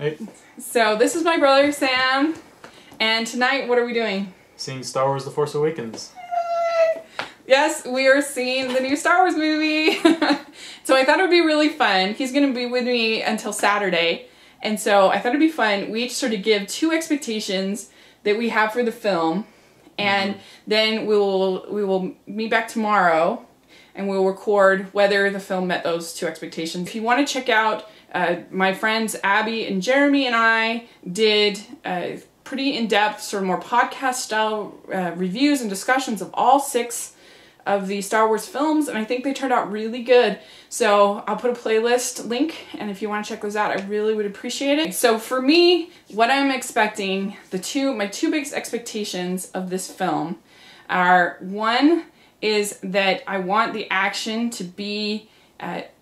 Hey. So this is my brother Sam, and tonight what are we doing? Seeing Star Wars The Force Awakens. Yes, we are seeing the new Star Wars movie. So I thought it would be really fun. He's going to be with me until Saturday, and so I thought it'd be fun. We each sort of give 2 expectations that we have for the film, and then we will meet back tomorrow and we'll record whether the film met those 2 expectations. If you want to check out my friends Abby and Jeremy and I did pretty in-depth, sort of more podcast-style reviews and discussions of all 6 of the Star Wars films, and I think they turned out really good. So I'll put a playlist link, and if you want to check those out, I really would appreciate it. So for me, what I'm expecting, my 2 biggest expectations of this film are, one is that I want the action to be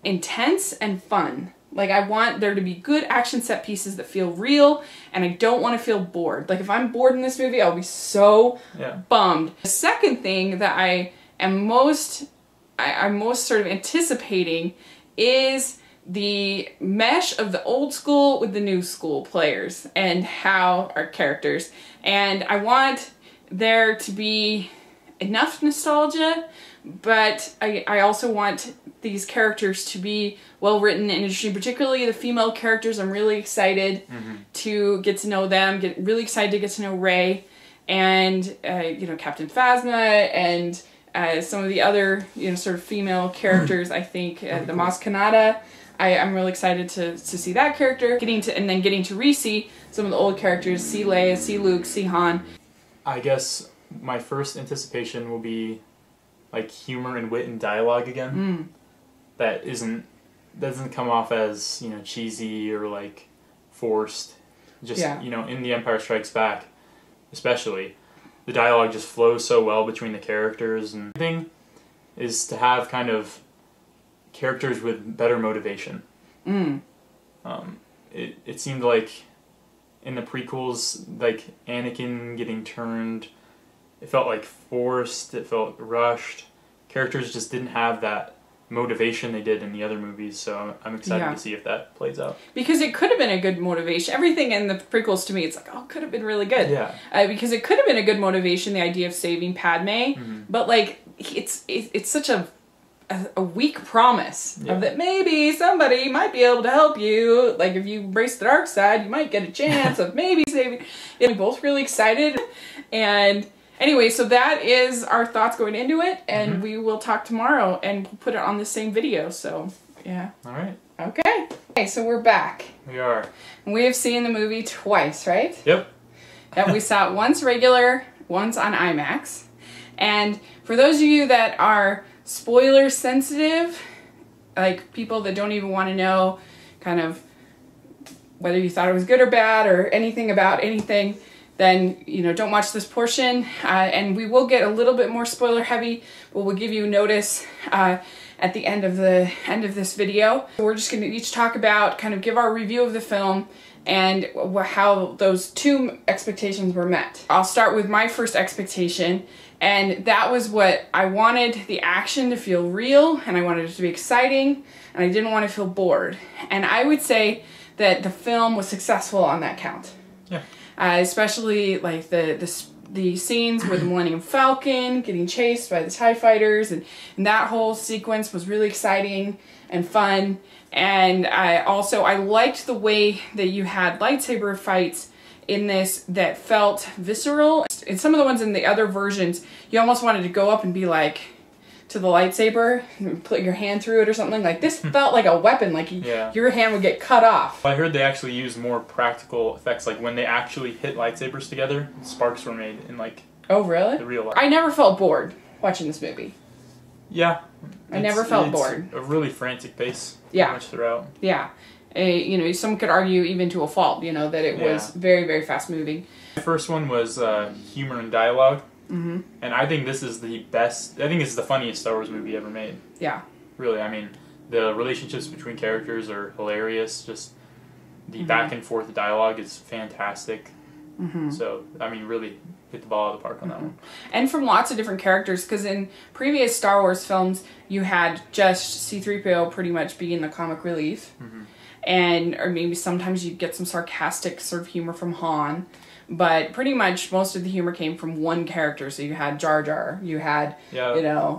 intense and fun. Like, I want there to be good action set pieces that feel real, and I don't want to feel bored. Like, if I'm bored in this movie, I'll be so bummed. The second thing that I'm most sort of anticipating is the mesh of the old school with the new school players and how our characters. And I want there to be enough nostalgia, but I also want these characters to be well written and interesting, particularly the female characters. I'm really excited to get to know them, really excited to get to know Rey and Captain Phasma and some of the other sort of female characters. I think the Maz Kanata, I'm really excited to see that character, getting to re-see some of the old characters, see Leia, see Luke, see Han. I guess my first anticipation will be like humor and wit and dialogue again. That doesn't come off as cheesy or like forced. Just in The Empire Strikes Back, especially, the dialogue just flows so well between the characters, and the thing is to have kind of characters with better motivation. It seemed like in the prequels, like Anakin getting turned, it felt like forced, it felt rushed. Characters just didn't have that motivation they did in the other movies, so I'm excited to see if that plays out. Because it could have been a good motivation. Everything in the prequels to me, it's like, oh, it could have been really good. Yeah. Because it could have been a good motivation, the idea of saving Padme, but like it's such a weak promise of that maybe somebody might be able to help you. Like, if you embrace the dark side, you might get a chance of maybe saving. We're both really excited, and anyway, so that is our thoughts going into it, and we will talk tomorrow, and we'll put it on the same video, so, yeah. All right. Okay, so we're back. We are. And we have seen the movie twice, right? Yep. And we saw it once regular, once on IMAX. And for those of you that are spoiler sensitive, like people that don't even want to know kind of whether you thought it was good or bad or anything about anything, then don't watch this portion, and we will get a little bit more spoiler heavy, but we'll give you notice at the end of this video. We're just going to each talk about, kind of give our review of the film and how those 2 expectations were met. I'll start with my first expectation, and that was what I wanted: the action to feel real, and I wanted it to be exciting, and I didn't want to feel bored. And I would say that the film was successful on that count. Yeah. Especially like the scenes with the Millennium Falcon getting chased by the TIE fighters, and that whole sequence was really exciting and fun. And I liked the way that you had lightsaber fights in this that felt visceral. In some of the ones in the other versions, you almost wanted to go up and be like, to the lightsaber and put your hand through it or something. Like, this felt like a weapon, like your hand would get cut off. I heard they actually use more practical effects, like when they actually hit lightsabers together, sparks were made in like the real life. I never felt bored watching this movie. Yeah. I never felt bored. A really frantic pace pretty much throughout. Yeah. Some could argue even to a fault, that it was very, very fast moving. The first one was humor and dialogue. And I think this is the best. I think this is the funniest Star Wars movie ever made. Yeah. Really, I mean, the relationships between characters are hilarious. Just the back and forth dialogue is fantastic. So, I mean, really hit the ball out of the park on that one. And from lots of different characters, because in previous Star Wars films, you had just C-3PO pretty much being the comic relief. or maybe sometimes you get some sarcastic sort of humor from Han. But pretty much most of the humor came from one character. So you had Jar Jar, you had, they had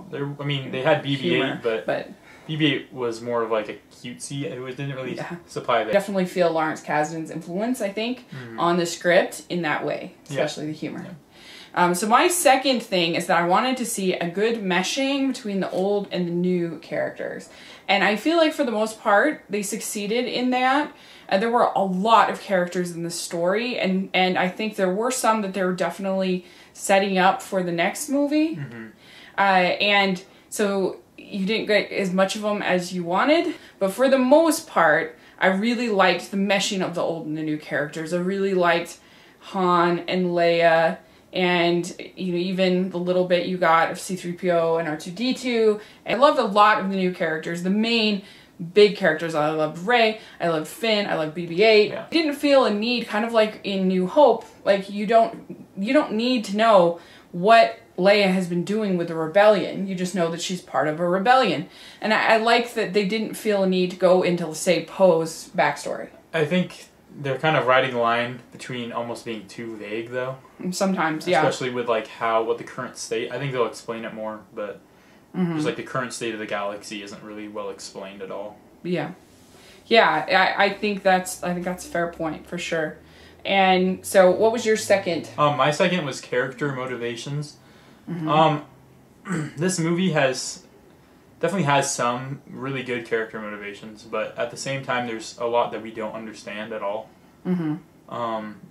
BB-8, but BB-8 was more of like a cutesy. It didn't really supply that. Definitely feel Lawrence Kasdan's influence, I think, on the script in that way, especially the humor. Yeah. So my second thing is that I wanted to see a good meshing between the old and the new characters. And I feel like for the most part, they succeeded in that. There were a lot of characters in the story, and I think there were some that they were definitely setting up for the next movie. And so you didn't get as much of them as you wanted, but for the most part, I really liked the meshing of the old and the new characters. I really liked Han and Leia, and even the little bit you got of C-3PO and R2-D2. I loved a lot of the new characters. The main big characters, I loved Rey, I loved Finn, I loved BB-8. I didn't feel a need, kind of like in New Hope, like you don't need to know what Leia has been doing with the rebellion. You just know that she's part of a rebellion. And I like that they didn't feel a need to go into, say, Poe's backstory. I think they're kind of riding a line between almost being too vague, though. Sometimes, yeah. Especially with like what the current state. I think they'll explain it more, but just like the current state of the galaxy isn't really well explained at all. Yeah, I think that's a fair point for sure. And so, what was your second? My second was character motivations. This movie definitely has some really good character motivations, but at the same time, there's a lot that we don't understand at all. And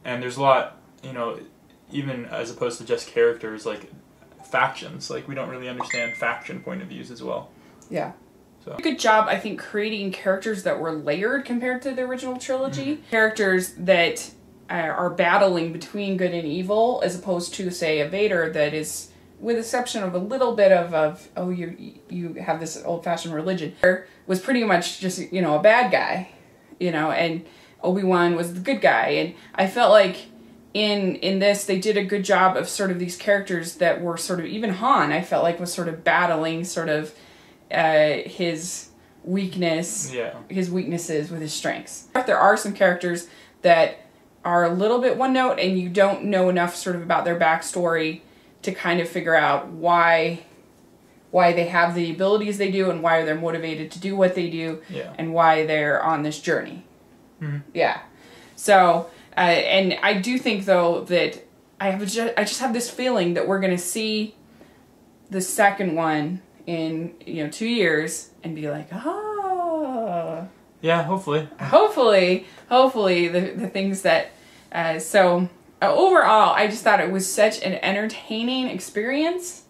there's a lot, even as opposed to just characters, like factions. Like we don't really understand faction point of views as well. Yeah. So good job, I think, creating characters that were layered compared to the original trilogy. Characters that are battling between good and evil, as opposed to, say, a Vader that is, with exception of a little bit of you have this old-fashioned religion, was pretty much just, a bad guy, and Obi-Wan was the good guy. And I felt like in this, they did a good job of sort of these characters that were sort of, even Han, I felt like was sort of battling sort of his weaknesses with his strengths. There are some characters that are a little bit one note, and you don't know enough sort of about their backstory to kind of figure out why they have the abilities they do and why they're motivated to do what they do and why they're on this journey. Yeah. So, and I do think, though, that I just have this feeling that we're going to see the second one in 2 years and be like, oh. Yeah, hopefully. Hopefully the things that overall, I just thought it was such an entertaining experience,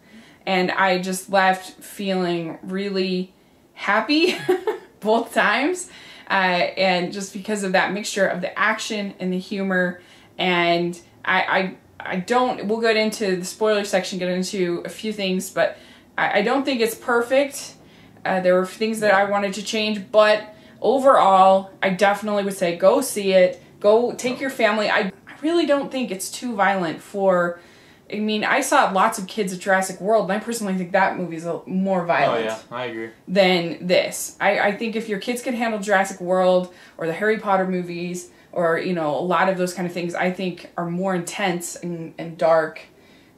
and I just left feeling really happy both times, and just because of that mixture of the action and the humor. And we'll get into the spoiler section, get into a few things, but I don't think it's perfect. There were things that I wanted to change, but overall, I definitely would say go see it. Go take your family. I really don't think it's too violent for... I mean, I saw lots of kids at Jurassic World, and I personally think that movie is more violent. Oh, yeah, I agree. Than this. I think if your kids can handle Jurassic World or the Harry Potter movies or, a lot of those kind of things, I think are more intense and dark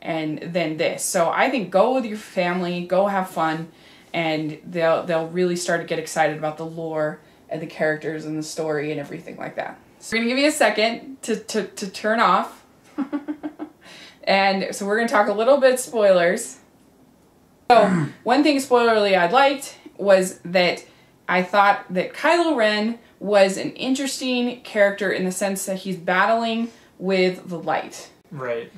than this. So I think go with your family, go have fun, and they'll really start to get excited about the lore and the characters and the story and everything like that. So we're going to give you a second to turn off. And so we're going to talk a little bit spoilers. So one thing spoilerly I liked was that I thought that Kylo Ren was an interesting character in the sense that he's battling with the light. Right.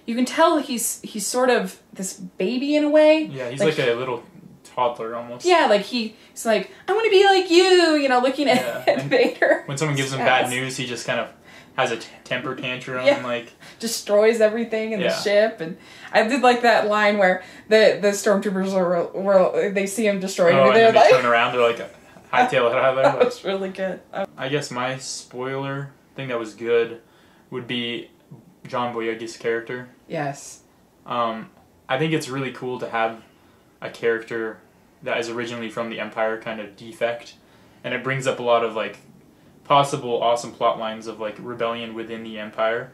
You can tell he's sort of this baby in a way. Yeah, he's like a little toddler almost. Yeah, like he's like, I want to be like you, looking at Vader. When someone gives him bad news, he just kind of has a temper tantrum, like destroys everything in the ship. And I did like that line where the stormtroopers were they see him destroyed, and they're like, turn around, they're like, hightail it out of there. That was really good. I guess my spoiler thing that was good would be John Boyega's character. Yes. I think it's really cool to have a character that is originally from the Empire kind of defect, and it brings up a lot of like possible awesome plot lines of like rebellion within the Empire,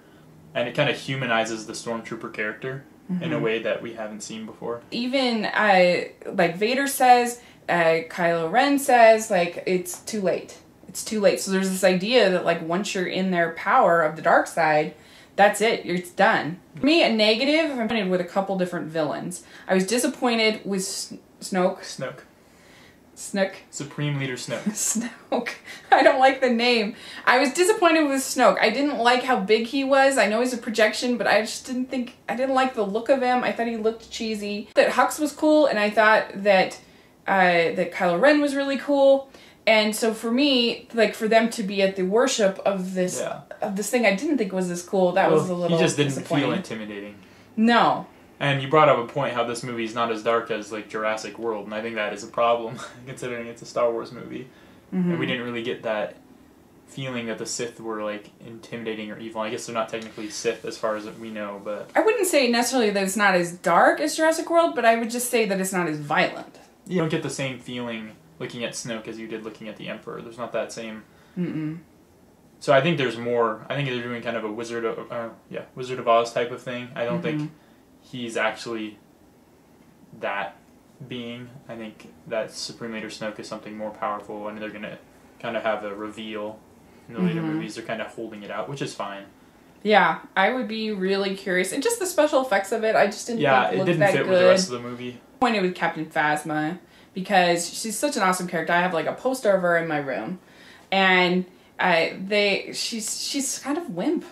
and it kind of humanizes the Stormtrooper character in a way that we haven't seen before. Even like Vader says, Kylo Ren says, like, it's too late. It's too late. So there's this idea that like once you're in their power of the dark side, that's it. It's done. For me, a negative, I'm disappointed with a couple different villains. I was disappointed with Snoke. Supreme Leader Snoke. Snoke. I don't like the name. I was disappointed with Snoke. I didn't like how big he was. I know he's a projection, but I just didn't like the look of him. I thought he looked cheesy. That Hux was cool, and I thought that that Kylo Ren was really cool. And so for me, like, for them to be at the worship of this thing I didn't think was this cool, that was a little he just didn't feel intimidating. No. And you brought up a point how this movie is not as dark as, like, Jurassic World, and I think that is a problem, considering it's a Star Wars movie. And we didn't really get that feeling that the Sith were, like, intimidating or evil. I guess they're not technically Sith as far as we know, but... I wouldn't say necessarily that it's not as dark as Jurassic World, but I would just say that it's not as violent. You don't get the same feeling looking at Snoke as you did looking at the Emperor. There's not that same... So I think there's more... I think they're doing kind of a Wizard of Oz type of thing. I don't think he's actually that being. I think that Supreme Leader Snoke is something more powerful, and they're going to kind of have a reveal in the later movies. They're kind of holding it out, which is fine. Yeah, I would be really curious. And just the special effects of it, I just didn't think it looked didn't that fit good. with the rest of the movie. Pointed with Captain Phasma, because she's such an awesome character. I have like a poster of her in my room, and she's kind of wimp.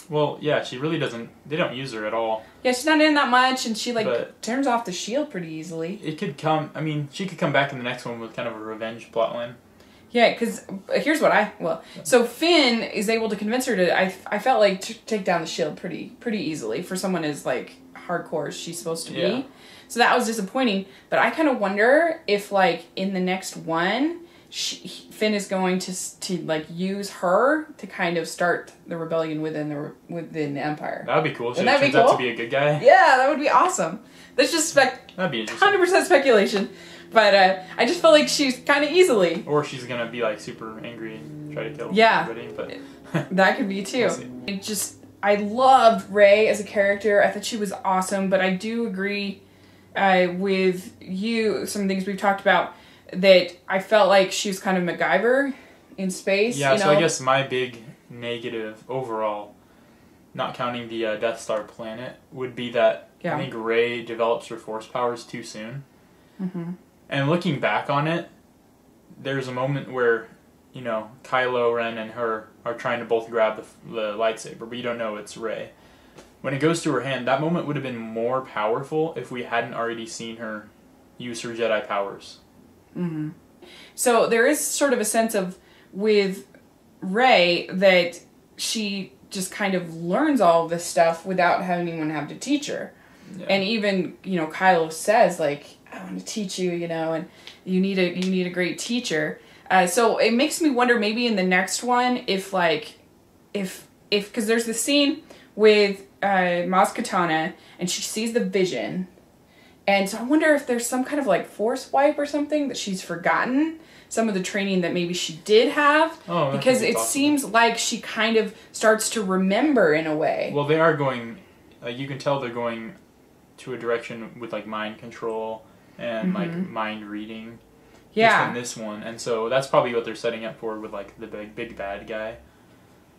Well, yeah, she really doesn't... They don't use her at all. Yeah, she's not in that much, and she, like, turns off the shield pretty easily. It could come... I mean, she could come back in the next one with kind of a revenge plotline. Yeah, because here's what so Finn is able to convince her to... I felt like to take down the shield pretty easily for someone as, like, hardcore as she's supposed to be. Yeah. So that was disappointing. But I kind of wonder if, like, in the next one... Finn is going to like use her to kind of start the rebellion within the Empire. That'd be cool. She Wouldn't that turns be cool? out to be a good guy. Yeah, that would be awesome. That's just that'd be interesting. 100% speculation, but I just feel like she's kind of easily. Or she's gonna be like super angry and try to kill everybody. But that could be too. We'll I loved Rey as a character. I thought she was awesome, but I do agree with you. Some things we've talked about. That I felt like she was kind of MacGyver in space. Yeah, you know? so I guess my big negative overall, not counting the Death Star planet, would be that I think Rey develops her force powers too soon. And looking back on it, there's a moment where, you know, Kylo Ren and her are trying to both grab the lightsaber, but you don't know it's Rey. When it goes to her hand, that moment would have been more powerful if we hadn't already seen her use her Jedi powers. So there is sort of a sense of with Rey that she just kind of learns all of this stuff without having anyone have to teach her. Yeah. And even, you know, Kylo says like, I want to teach you, you know, and you need a great teacher. So it makes me wonder maybe in the next one if because there's the scene with Maz Kanata and she sees the vision. And so I wonder if there's some kind of like force wipe or something that she's forgotten. Some of the training that maybe she did have. Oh, because it seems like she kind of starts to remember in a way. Well, they are going, you can tell they're going to a direction with like mind control and like mind reading. Yeah. Just in this one. And so that's probably what they're setting up for with like the big bad guy.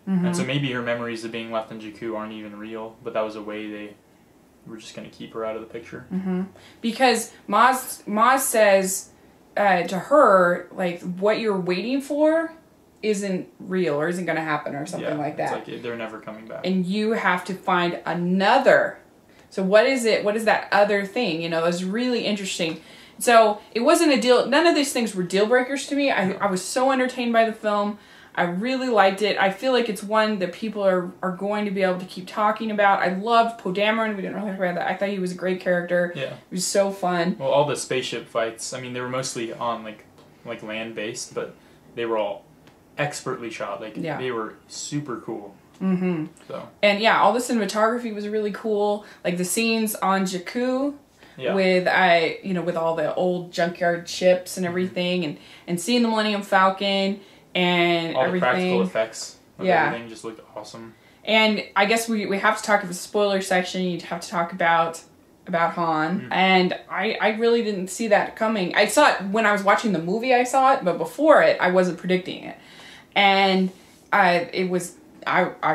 And so maybe her memories of being left in Jakku aren't even real, but that was a way they... We're just going to keep her out of the picture. Because Maz says to her, like, what you're waiting for isn't real or isn't going to happen or something like that. It's like they're never coming back. And you have to find another. So what is it? What is that other thing? You know, that's really interesting. So it wasn't a deal. None of these things were deal breakers to me. I was so entertained by the film. I really liked it. I feel like it's one that people are going to be able to keep talking about. I loved Poe Dameron. We didn't really talk about that. I thought he was a great character. Yeah. It was so fun. Well, all the spaceship fights, I mean, they were mostly on, like land-based, but they were all expertly shot. Like, they were super cool. So. And, yeah, all the cinematography was really cool. Like, the scenes on Jakku... Yeah. With all the old junkyard ships and everything, and seeing the Millennium Falcon, and all everything. the practical effects of everything just looked awesome. And I guess we have to talk of the spoiler section. You'd have to talk about Han. Mm-hmm. And I really didn't see that coming. I saw it when I was watching the movie, I saw it, but before it, I wasn't predicting it. And I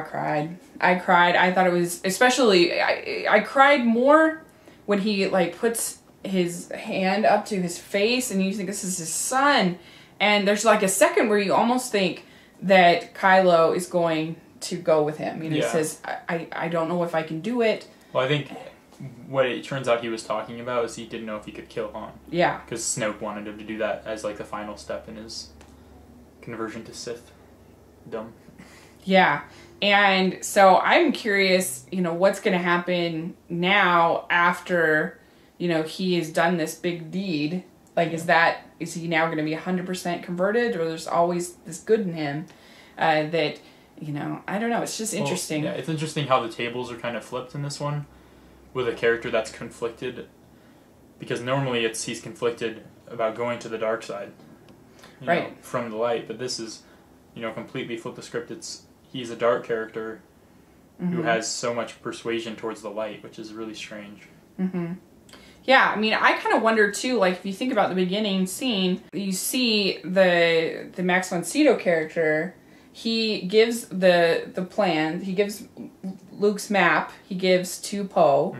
cried. I thought it was, especially, I cried more when he, like, puts his hand up to his face and you think this is his son. And there's, like, a second where you almost think that Kylo is going to go with him. You know, he says, I don't know if I can do it. Well, I think what it turns out he was talking about is he didn't know if he could kill Han. Yeah. Because Snoke wanted him to do that as, like, the final step in his conversion to Sith. Dumb. Yeah. And so I'm curious, you know, what's going to happen now after, you know, he has done this big deed. Like, is he now going to be 100% converted, or there's always this good in him that, you know, I don't know. It's just interesting. Yeah, it's interesting how the tables are kind of flipped in this one with a character that's conflicted, because normally he's conflicted about going to the dark side, you know, from the light, but this is, you know, completely flip the script. He's a dark character who has so much persuasion towards the light, which is really strange. Mm-hmm. Yeah, I mean, I kind of wonder too, like, if you think about the beginning scene, you see the Max von Sydow character, he gives the plan, he gives Luke's map, he gives to Poe,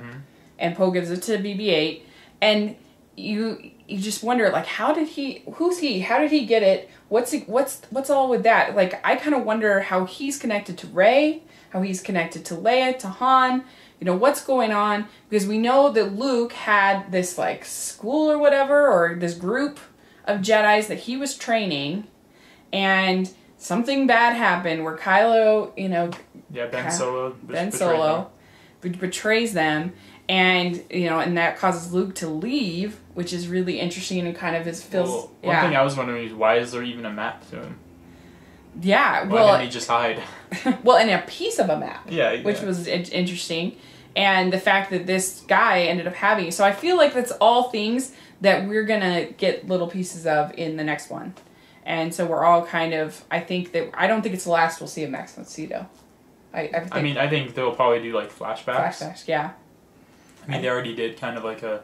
and Poe gives it to BB-8, and you just wonder, like, who's he, how did he get it, what's all with that? Like, I kind of wonder how he's connected to Rey, how he's connected to Leia, to Han, you know, what's going on, because we know that Luke had this, like, school or whatever, or this group of Jedis that he was training, and something bad happened where Kylo, you know... Yeah, Ben Solo betrays them, and, you know, and that causes Luke to leave, which is really interesting and kind of feels... One thing I was wondering is, why is there even a map to him? Yeah, Why didn't he just hide? Well, and a piece of a map. Yeah. Which was interesting. And the fact that this guy ended up having... So I feel like that's all things that we're going to get little pieces of in the next one. And so we're all kind of... I don't think it's the last we'll see of Max von Sydow. I think they'll probably do, like, flashbacks. Flashbacks, yeah. I mean, they already did kind of like a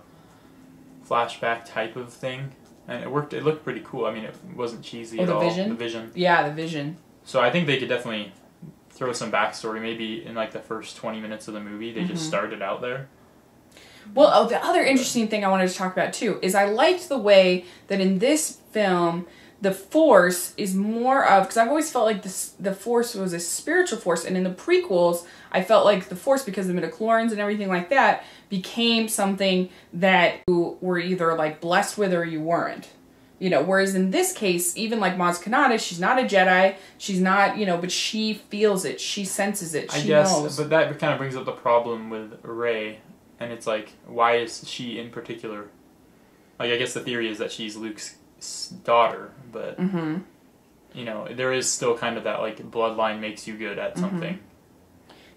flashback type of thing. And it worked. It looked pretty cool. I mean, it wasn't cheesy at all. The Vision? Yeah, the Vision. So I think they could definitely throw some backstory. Maybe in, like, the first 20 minutes of the movie, they just started out there. Well, the other interesting thing I wanted to talk about, too, is I liked the way that in this film, the Force is more of... Because I've always felt like the Force was a spiritual force. And in the prequels, I felt like the Force, because of the midichlorians and everything like that, became something that you were either, like, blessed with or you weren't. You know, whereas in this case, even like Maz Kanata, she's not a Jedi. She's not, you know, but she feels it. She senses it. She knows. But that kind of brings up the problem with Rey. And it's like, why is she in particular? Like, I guess the theory is that she's Luke's daughter, but, you know, there is still kind of that, like, bloodline makes you good at something.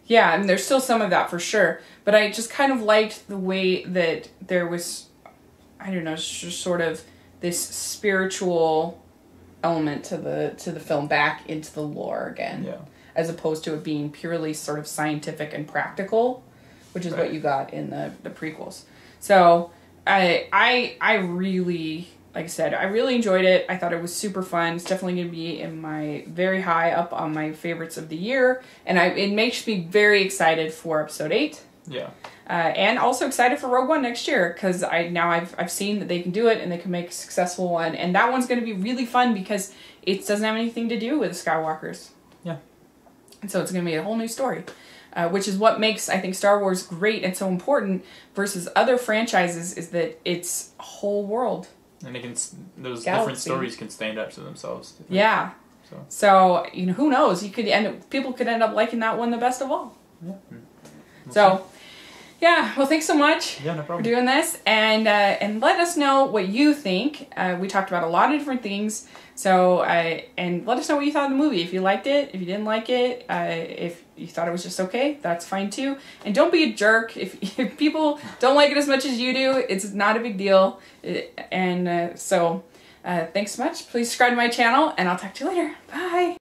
Yeah, and there's still some of that for sure. But I just kind of liked the way that there was, I don't know, just sort of this spiritual element to the film back into the lore again. Yeah. As opposed to it being purely sort of scientific and practical, which is what you got in the prequels. So I really, like I said, I really enjoyed it. I thought it was super fun. It's definitely going to be in my very high up on my favorites of the year. And it makes me very excited for episode 8. Yeah. And also excited for Rogue One next year, because I've seen that they can do it and they can make a successful one. And that one's going to be really fun because it doesn't have anything to do with the Skywalkers. Yeah. And so it's going to be a whole new story. Which is what makes, I think, Star Wars great and so important versus other franchises, is that it's a whole world. And those different stories can stand up to themselves. Yeah. So, you know, who knows? People could end up liking that one the best of all. Yeah. So, yeah. Well, thanks so much no problem. for doing this, and let us know what you think. We talked about a lot of different things. So, and let us know what you thought of the movie. If you liked it, if you didn't like it, if you thought it was just okay, that's fine too. And don't be a jerk. If people don't like it as much as you do, it's not a big deal. So, Thanks so much. Please subscribe to my channel, and I'll talk to you later. Bye.